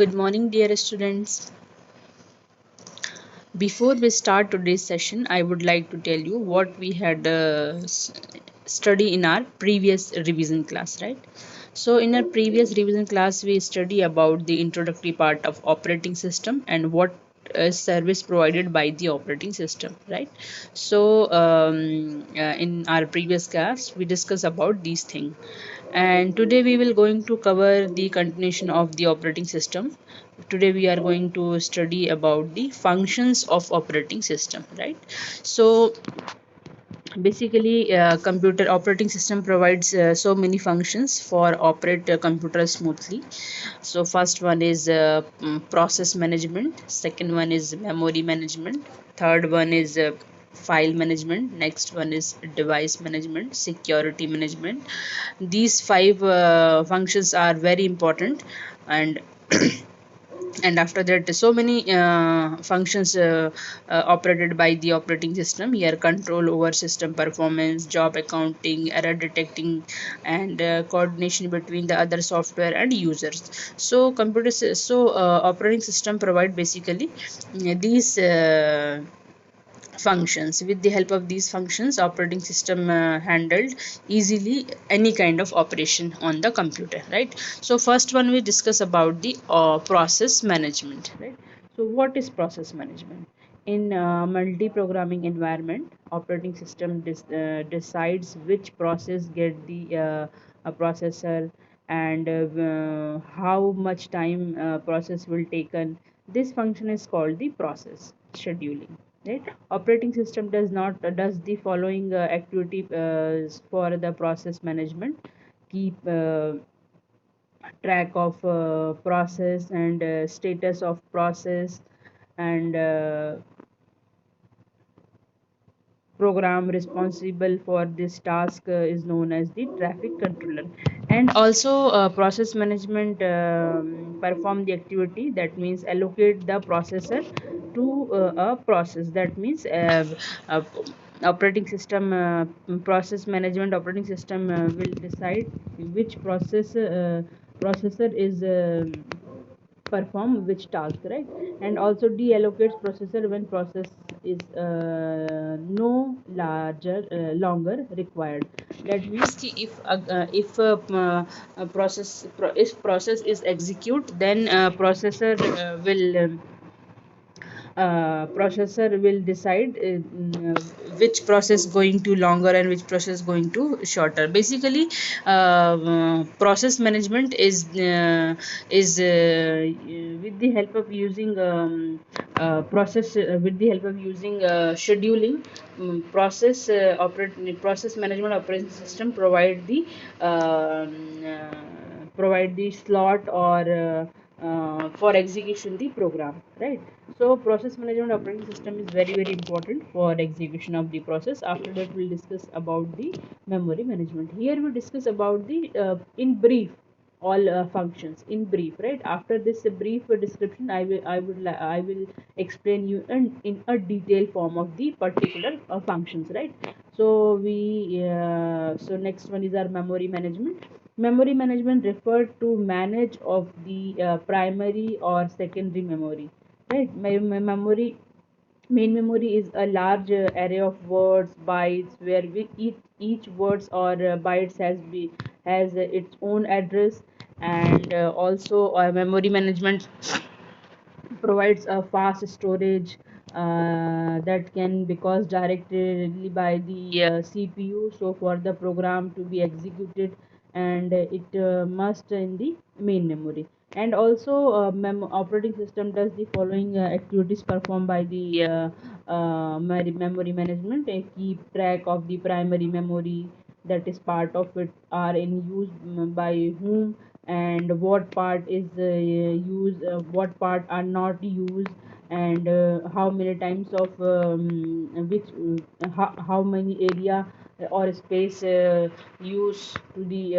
Good morning, dear students. Before we start today's session, I would like to tell you what we had studied in our previous revision class, right? So, in our previous revision class, we study about the introductory part of operating system and what service provided by the operating system, right? So, in our previous class, we discussed about these things, and today we will going to cover the continuation of the operating system. Today we are going to study about the functions of operating system, right? So basically computer operating system provides so many functions for operate computer smoothly. So first one is process management, second one is memory management, third one is file management, next one is device management, security management. These five functions are very important, and and after that so many functions operated by the operating system. Here control over system performance, job accounting, error detecting, and coordination between the other software and users. So operating system provide basically these functions. With the help of these functions, operating system handled easily any kind of operation on the computer, right? So first one we discuss about the process management, right? So what is process management? In multi-programming environment, operating system decides which process get the a processor, and how much time process will taken. This function is called the process scheduling, right? Operating system does the following activity for the process management: keep track of process and status of process, and program responsible for this task is known as the traffic controller. And also process management perform the activity, that means allocate the processor to a process. That means uh, operating system process management operating system will decide which processor is perform which task, right? And also deallocates processor when process is no longer required. That means ki if process is execute, then processor will decide which process going to longer and which process going to shorter. Basically process management is with the help of using with the help of using scheduling. Process management operating system provide the slot or for execution the program, right? So process management operating system is very important for execution of the process. After that we'll discuss about the memory management. Here we discuss about the in brief all functions in brief, right? After this brief description, I will explain you in a detailed form of the particular functions, right? So next one is our memory management. Memory management referred to manage of the primary or secondary memory, right? Memory main memory is a large array of words, bytes, where each words or bytes has its own address. And also memory management provides a fast storage that can be caused directly by the CPU. So for the program to be executed, and it must in the main memory. And also operating system does the following activities performed by the memory management: keep track of the primary memory, that is part of it are in use by whom, and what part is used, what part are not used, and how many times of how many area or space used to the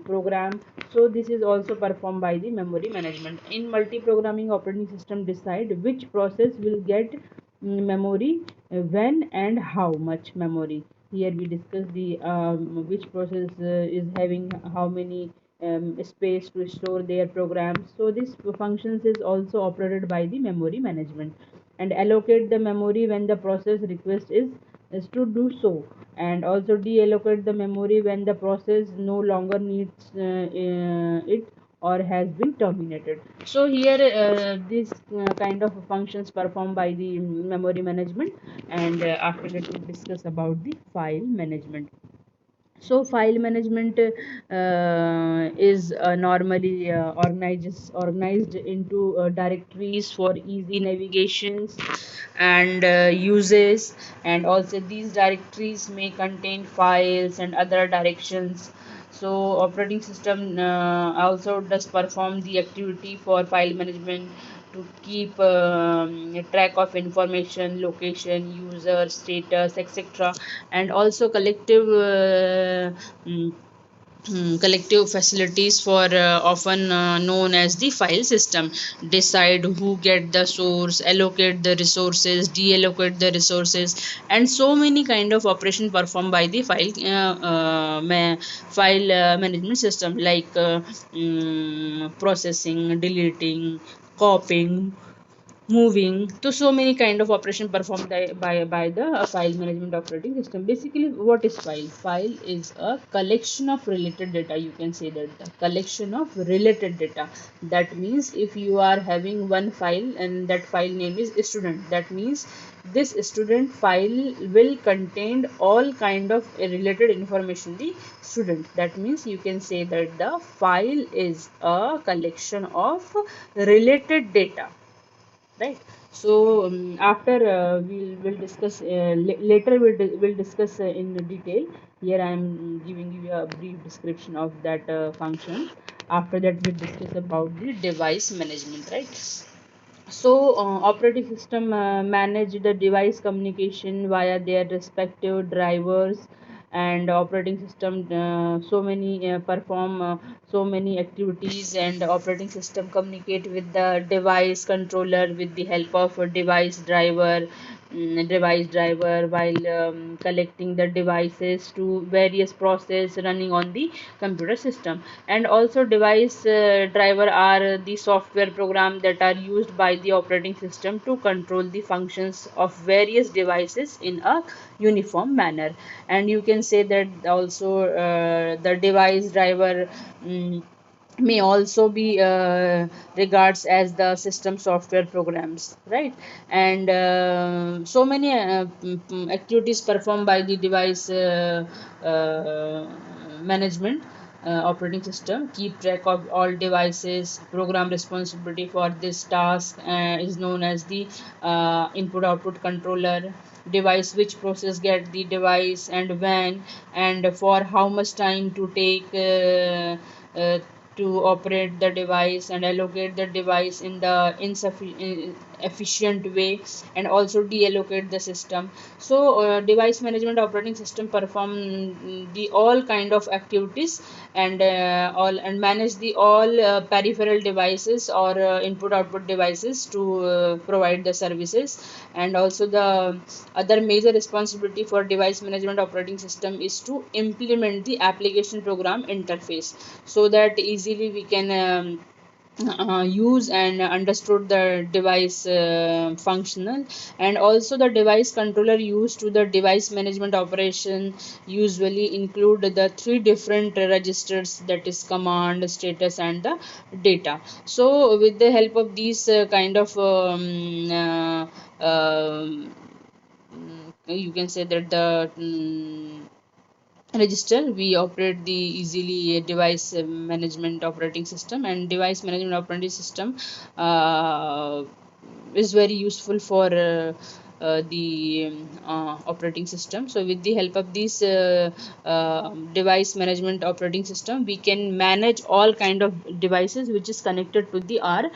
program. So this is also performed by the memory management. In multi-programming, operating system decide which process will get memory, when and how much memory. Here we discuss the which process is having how many space to store their programs. So this functions is also operated by the memory management, and allocate the memory when the process request is to do so, and also deallocate the memory when the process no longer needs it or has been terminated. So here this kind of functions performed by the memory management, and after that we discuss about the file management. So file management is normally organized into directories for easy navigations and uses, and also these directories may contain files and other directions. So operating system also does perform the activity for file management to keep track of information, location, user status, etc., and also mm, collective facilities for often known as the file system decide who get the source, allocate the resources, deallocate the resources, and so many kind of operation performed by the file management system, like processing, deleting, copying, moving, to so many kind of operation performed by the file management operating system. Basically, what is file is a collection of related data. You can say that the collection of related data. That means if you are having one file and that file name is student, that means this student file will contain all kind of related information the student. That means you can say that the file is a collection of related data, right? So after we'll discuss later we'll discuss in detail. Here I am giving you a brief description of that function. After that we'll discuss about the device management, right? So operating system manage the device communication via their respective drivers, and operating system so many perform so many activities, and operating system communicate with the device controller with the help of a device driver, while collecting the devices to various process running on the computer system. And also device driver are the software program that are used by the operating system to control the functions of various devices in a uniform manner. And you can say that also the device driver may also be regards as the system software programs, right? And so many activities performed by the device management operating system keep track of all devices. Program responsibility for this task is known as the input output controller. Device, which process get the device and when, and for how much time to take uh, to operate the device, and allocate the device in the efficient way, and also deallocate the system. So device management operating system perform the all kind of activities, and all and manage the all peripheral devices or input output devices to provide the services. And also the other major responsibility for device management operating system is to implement the application program interface, so that easily we can use and understood the device functional. And also the device controller used to the device management operation usually include the three different registers, that is command, status, and the data. So with the help of these kind of you can say that the register, we operate the easily device management operating system. And device management operating system uh, is very useful for the operating system. So with the help of this device management operating system, we can manage all kind of devices which is connected to the our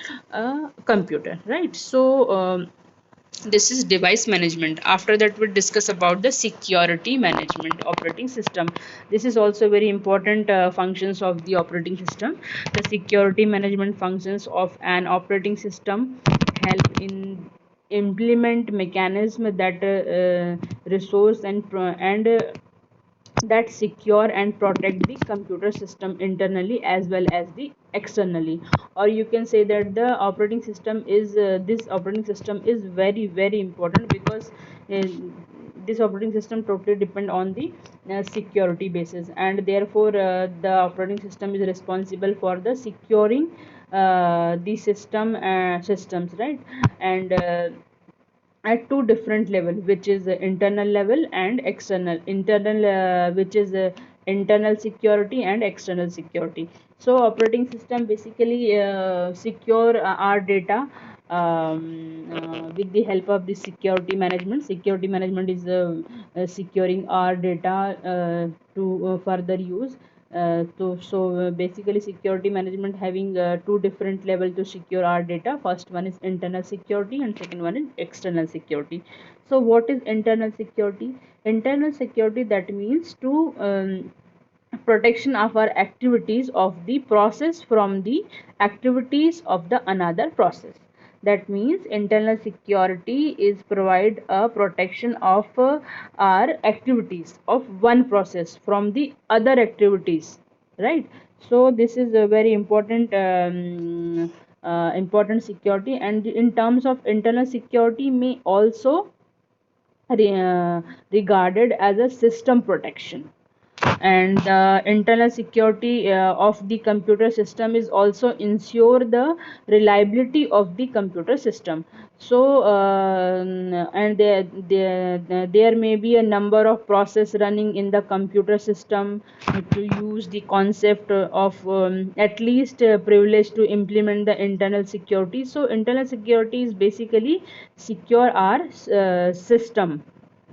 computer, right? So this is device management. After that we'll discuss about the security management operating system. This is also very important functions of the operating system. The security management functions of an operating system help in implement mechanism that resource and that secure and protect the computer system internally as well as the externally. Or you can say that the operating system is this operating system is very very important, because uh, this operating system totally depend on the security basis, and therefore the operating system is responsible for the securing the systems, right? And at two different level, which is internal level and external. Internal which is internal security and external security. So operating system basically secure our data with the help of the security management. Security management is securing our data to further use. Basically security management having two different level to secure our data. First one is internal security and second one is external security. So what is internal security? Internal security, that means to protection of our activities of the process from the activities of the another process. That means internal security is provide a protection of our activities of one process from the other activities, right? So this is a very important important security. And in terms of internal security may also regarded as a system protection. And the internal security of the computer system is also ensure the reliability of the computer system. So and there may be a number of process running in the computer system to use the concept of at least privilege to implement the internal security. So internal security is basically secure our system,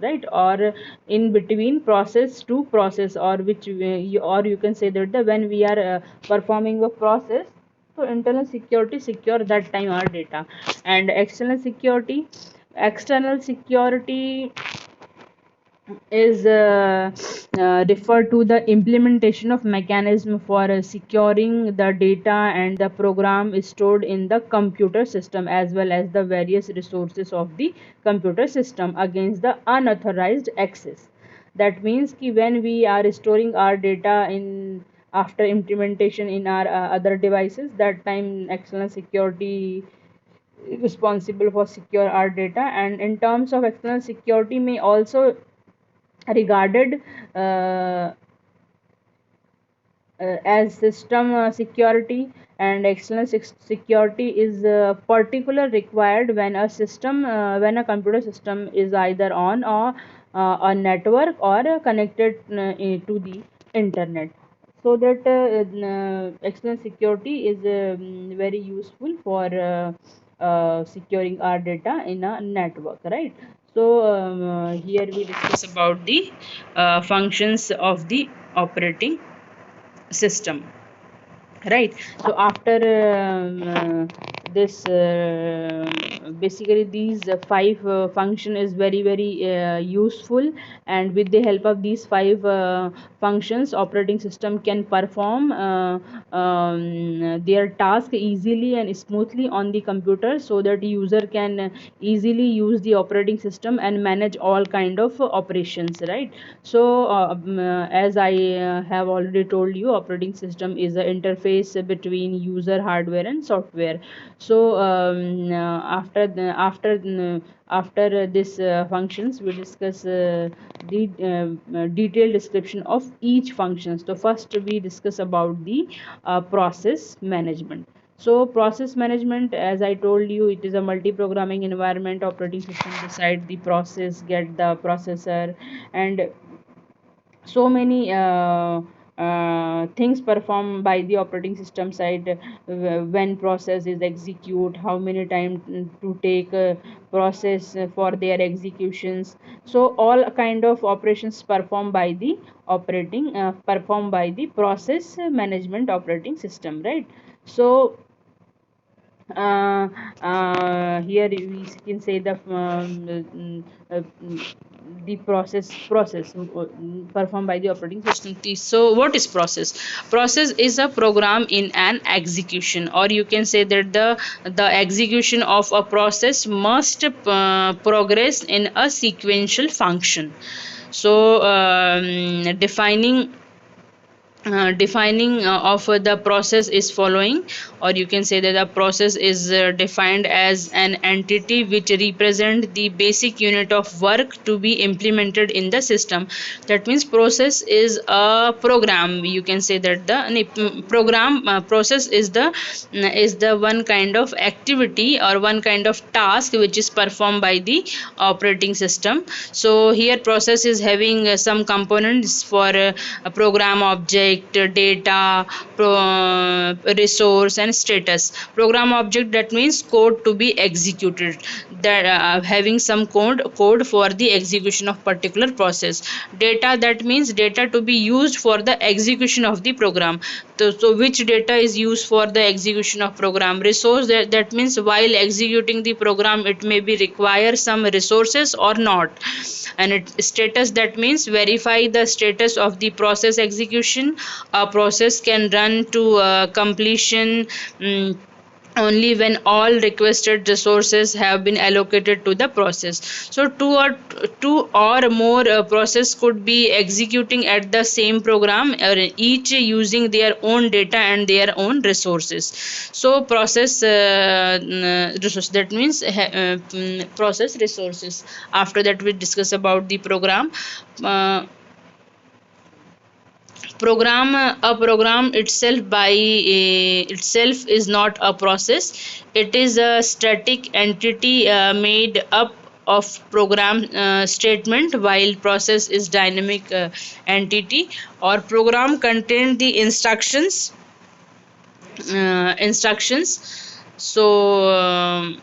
right? Or in between process to process, or which or you can say that the when we are performing a process, so internal security secure that time our data. And external security is referred to the implementation of mechanism for securing the data and the program is stored in the computer system as well as the various resources of the computer system against the unauthorized access. That means ki when we are storing our data in after implementation in our other devices, that time external security responsible for secure our data. And in terms of external security may also regarded uh, as system security. And external security is particular required when a system when a computer system is either on or a network or connected to the internet. So that external security is very useful for securing our data in a network, right? So here we discuss about the functions of the operating system, right? So after this basically these five function is very very useful, and with the help of these five functions operating system can perform their task easily and smoothly on the computer, so that user can easily use the operating system and manage all kind of operations, right? So as I have already told you, operating system is an interface between user hardware and software. So after this functions, we discuss the detailed description of each function. So first we discuss about the process management. So process management, as I told you, it is a multi-programming environment. Operating system decide the process, get the processor, and so many things performed by the operating system side. When process is execute, how many time to take process for their executions. So all kind of operations performed by the performed by the process management operating system, right? So here we can say the process performed by the operating system. So what is process? Process is a program in an execution, or you can say that the execution of a process must progress in a sequential function. So defining of the process is following, or you can say that the process is defined as an entity which represent the basic unit of work to be implemented in the system. That means process is a program, you can say that the program process is the one kind of activity or one kind of task which is performed by the operating system. So here process is having some components for a program object, data, resource and status. Program object, that means code to be executed, that having some code for the execution of particular process. Data, that means data to be used for the execution of the program. So which data is used for the execution of program. Resource, that means while executing the program it may be require some resources or not. And status, that means verify the status of the process execution. A process can run to completion only when all requested resources have been allocated to the process. So two or more process could be executing at the same program, or each using their own data and their own resources. So process resource, that means process resources. After that we discuss about the program. A program itself by itself is not a process. It is a static entity made up of program statement, while process is dynamic entity. Or program contain the instructions. So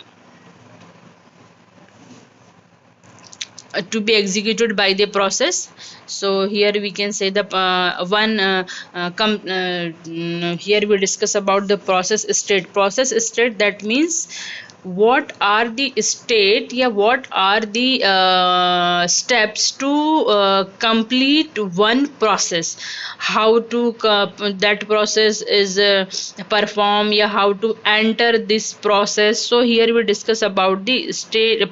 to be executed by the process. So here we can say the here we discuss about the process state, that means what are the state, yeah, what are the steps to complete one process, how to that process is perform, yeah, how to enter this process. So here we discuss about the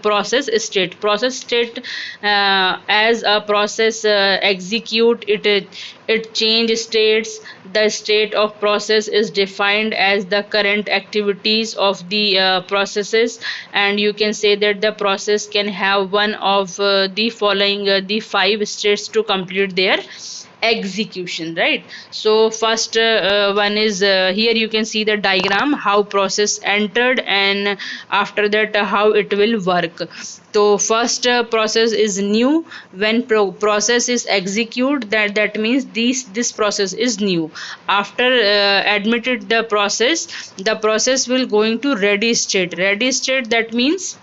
process state as a process execute it change states. The state of process is defined as the current activities of the processes, and you can say that the process can have one of the following the five states to complete their execution, right? So first one is here you can see the diagram how process entered, and after that how it will work. So first process is new. When process is execute, that means this process is new. After admitted the process will going to ready state, that means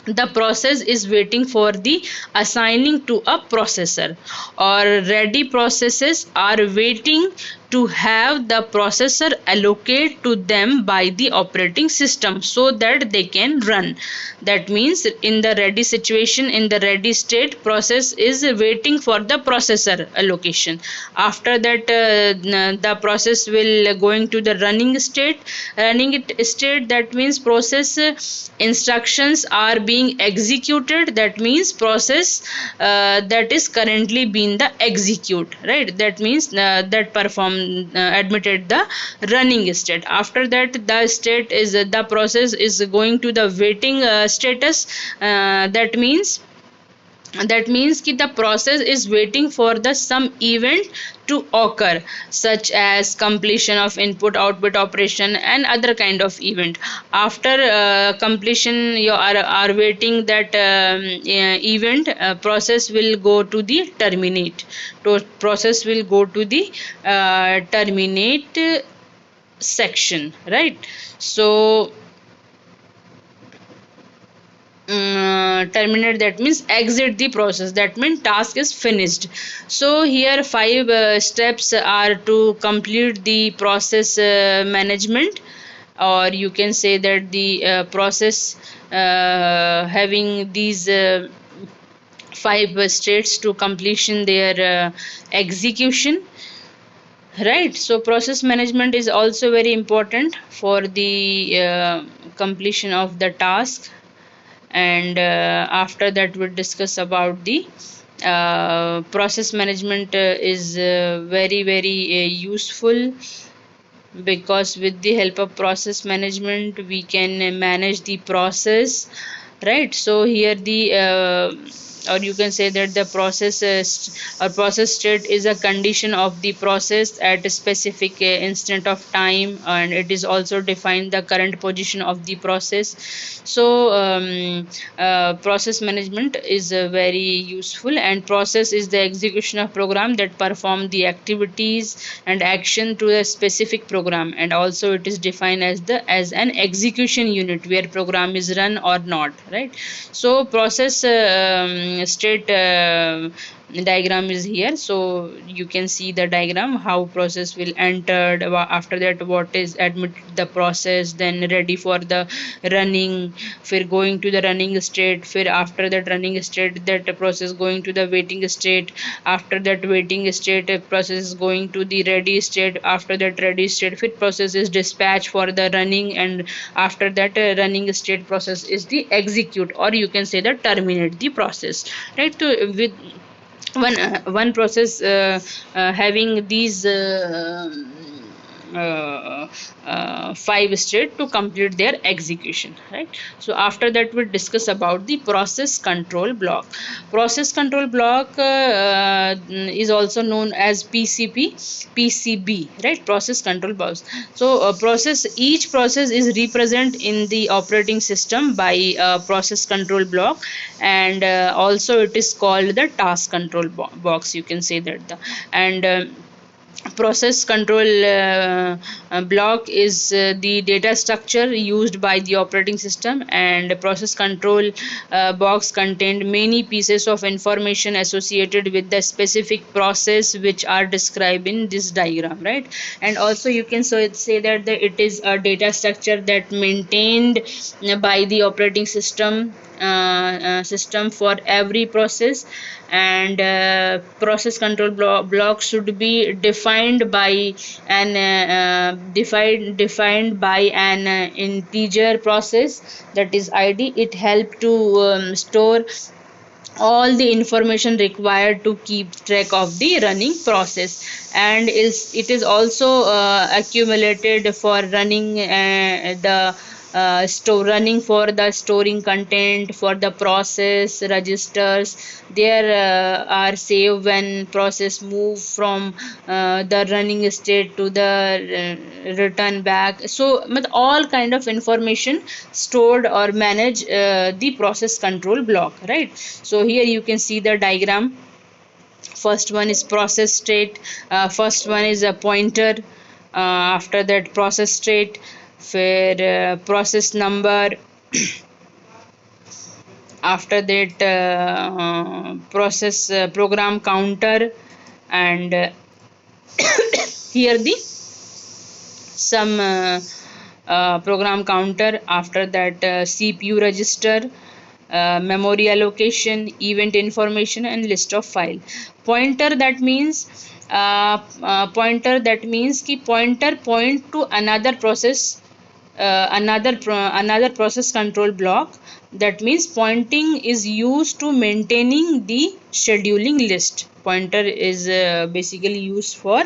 the process is waiting for the assigning to a processor, or ready processes are waiting to have the processor allocate to them by the operating system so that they can run. That means in the ready situation, in the ready state, process is waiting for the processor allocation. After that the process will going to the running state, that means process instructions are being executed, that means process that is currently being the execute, right? That means that perform admitted the running state. After that the state is the process is going to the waiting status. That means that the process is waiting for the some event to occur, such as completion of input output operation and other kind of event. After completion, you are waiting that event, process will go to the terminate. Process will go to the terminate section, right? So terminate, that means exit the process, that means task is finished. So here five steps are to complete the process management, or you can say that the process having these five states to completion their execution, right? So process management is also very important for the completion of the task. And after that we'll discuss about the Process management is very useful, because with the help of process management we can manage the process, right? So here the or you can say that the process or process state is a condition of the process at a specific instant of time, and it is also define the current position of the process. So process management is very useful, and process is the execution of program that perform the activities and action to a specific program, and also it is defined as the as an execution unit where program is run or not, right? So process state diagram is here. So you can see the diagram how process will entered, after that what is admit the process, then ready for the running, फिर going to the running state, फिर after that running state that process going to the waiting state, after that waiting state process is going to the ready state, after that ready state फिर process is dispatch for the running, and after that running state process is the execute, or you can say that terminate the process, right? So with one process having these five steps to complete their execution, right? So after that we discuss about the process control block. Process control block is also known as PCB, right? Process control blocks. So process each process is represented in the operating system by a process control block, and also it is called the task control box, you can say that the and process control block is the data structure used by the operating system, and process control box contained many pieces of information associated with the specific process which are described in this diagram, right? And also you can say that it is a data structure that maintained by the operating system for every process, and process control block should be defined by an defined by an integer process, that is id. It help to store all the information required to keep track of the running process, and it is also accumulated for running the running for the storing content for the process registers. There are saved when process move from the running state to the return back. So with all kind of information stored or manage the process control block, right? So here you can see the diagram. First one is process state, first one is a pointer, after that process state, फिर process number, after that process program counter, and here the some program counter, after that CPU register, memory allocation, event information, and list of file. Pointer, that means कि pointer point to another process, another process control block. That means pointing is used to maintaining the scheduling list. Pointer is basically used for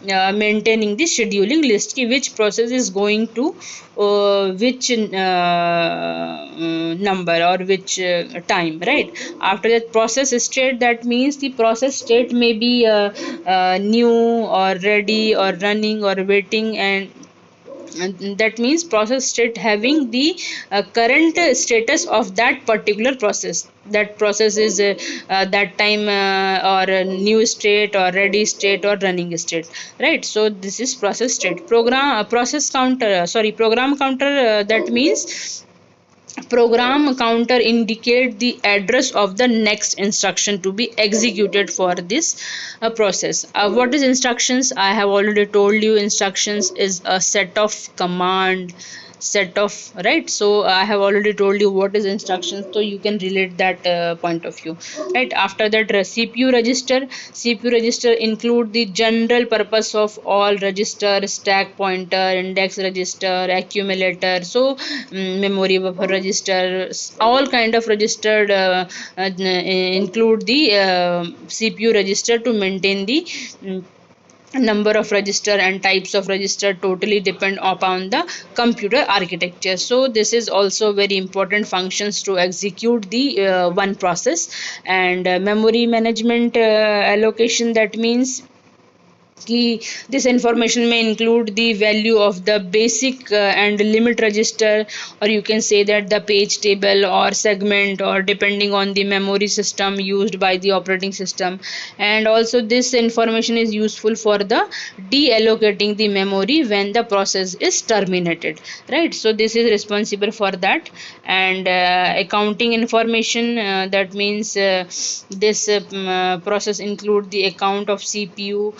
maintaining the scheduling list ki which process is going to which number or which time, right? After that process state, that means the process state may be new or ready or running or waiting, and that means process state having the current status of that particular process. That process is that time or a new state or ready state or running state, right? So this is process state. Process counter, program counter, that means program counter indicate the address of the next instruction to be executed for this process. What is instructions? I have already told you instructions is a set of command, set of, right? So I have already told you what is instructions, so you can relate that point of view, right? After that, cpu register include the general purpose of all register, stack pointer, index register, accumulator. So memory buffer register, all kind of registered include the cpu register to maintain the number of register, and types of register totally depend upon the computer architecture. So this is also very important functions to execute the one process. And memory management allocation, that means key, this information may include the value of the basic and limit register, or you can say that the page table or segment, or depending on the memory system used by the operating system. And also this information is useful for the deallocating the memory when the process is terminated, right? So this is responsible for that. And accounting information, that means this process include the account of cpu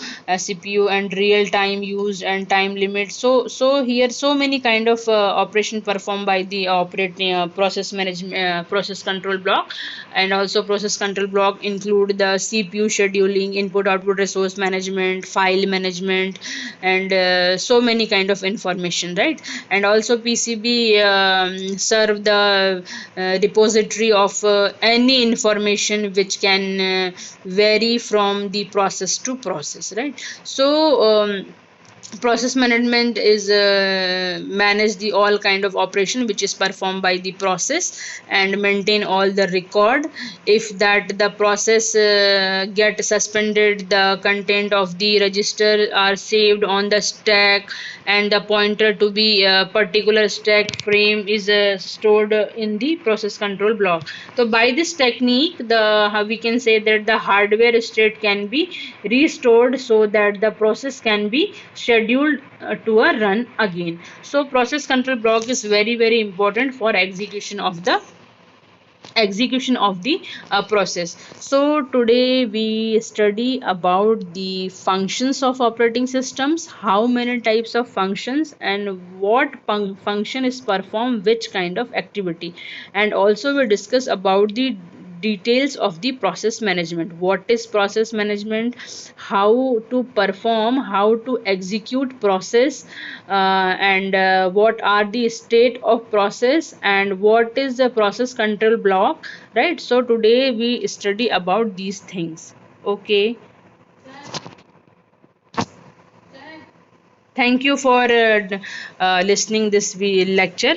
and real time used and time limit. So here so many kind of operation performed by the operating process management process control block. And also process control block include the cpu scheduling, input output resource management, file management, and so many kind of information, right? And also pcb serve the repository of any information which can vary from the process to process, right? So process management is manage the all kind of operation which is performed by the process, and maintain all the record. If that the process get suspended, the content of the register are saved on the stack, and the pointer to be a particular stack frame is stored in the process control block. So by this technique, the how we can say that the hardware state can be restored, so that the process can be scheduled to a run again. So process control block is very very important for execution of the process. So today we study about the functions of operating systems, how many types of functions, and what function is performed which kind of activity. And also we discuss about the details of the process management, what is process management, how to perform, how to execute process, and what are the state of process, and what is the process control block, right? So today we study about these things. Okay, thank you for listening this lecture.